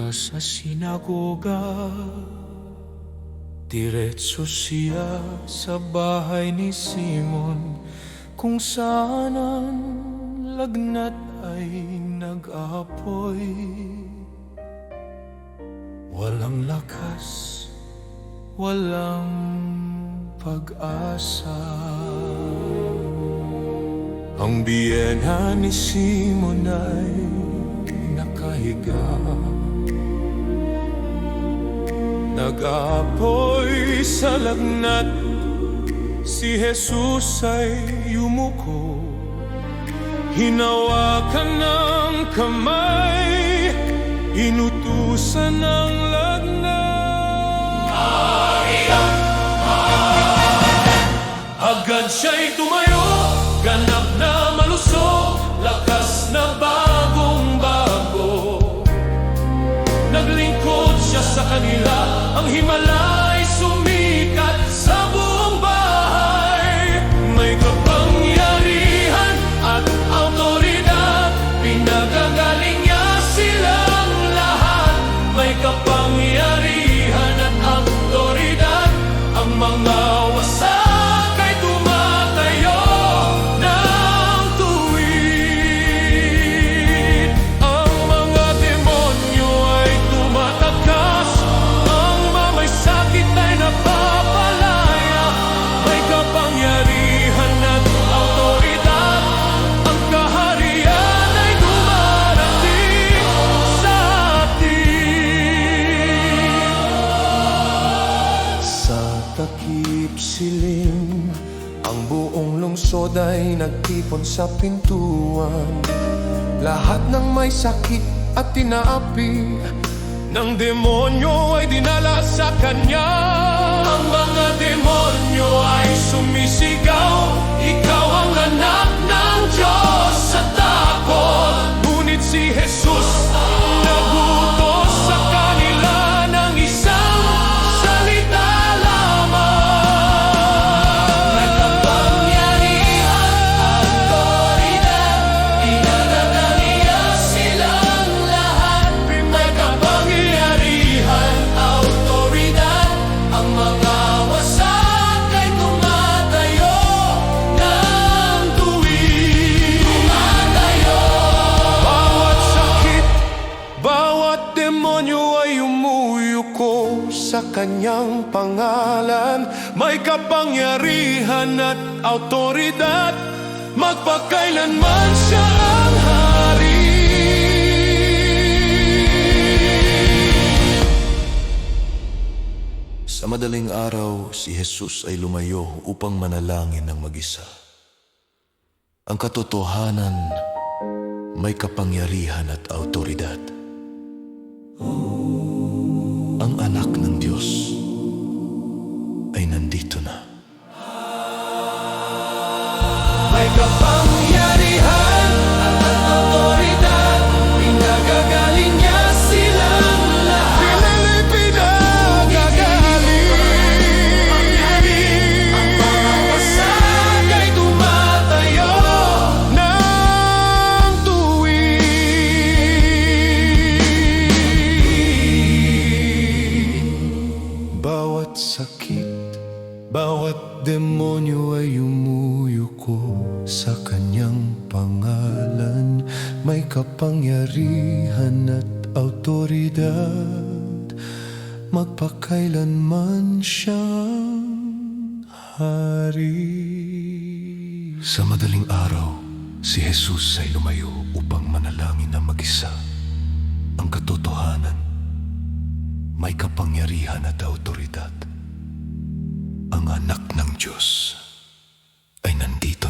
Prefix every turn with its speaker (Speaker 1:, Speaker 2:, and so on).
Speaker 1: mula sa sinagoga, diretso siya sa bahay ni Simon, kung saan ang lagnat ay nag-aapoy. Walang lakas, walang pag-asa. Ang biyena ni Simon ay nakahiga, nag-aapoy sa lagnat. Si Jesus ay yumuko, hinawakan ng kamay, inutusan ng lagnat. Agad siya'y tumayo, ganap na malusog, lakas na bagong-bago. Naglingkod siya sa kanila, ang himala ay sumikat sa buong bahay. May kapangyarihan at autoridad, pinagagaling niya silang lahat. May kapangyarihan at autoridad, ang mga wasak ay tumatayo ng tuwid. Ang mga demonyo ay tumatakas, ang mamay sakit ay napapalaya. May kapangyarihan at autoridad, ang kaharian ay dumarating sa atin. Sa takip siling, ang buong lungsod ay nagtipon sa pintuan. Lahat ng may sakit at tinaapi ng demonyo ay dinala sa kanya. Ang mga demonyo ay sumisigaw, ikaw ang anak ng Diyos sa takot. Ngunit si Jesus nagutos sa kanila ng isang salita lamang. May kapangyarihan, autoridad, pinagagaling niya silang lahat. May kapangyarihan, autoridad, ang mga wasak ay tumatayo ng tuwid. Tumatayo. Bawat sakit, bawat demonyo ay umuyuko sa kanyang pangalan. May kapangyarihan at autoridad, magpakailanman siya ang hari.
Speaker 2: Sa madaling araw, si Jesus ay lumayo upang manalangin ng mag-isa. Ang katotohanan, may kapangyarihan at autoridad. Ang anak ng Diyos ay nandito na.
Speaker 1: May kapangyarihan at autoridad, pinagagaling niya silang lahat. Pinagagaling. Ang mga wasak ay tumatayo ng tuwid. Bawat sakit, bawat demonyo ay umuyuko sa kanyang pangalan. May kapangyarihan at autoridad, magpakailanman siyang hari.
Speaker 2: Sa madaling araw, si Jesus ay lumayo upang manalangin ng mag-isa. Ang katotohanan, may kapangyarihan at autoridad. Ang anak ng Diyos ay nandito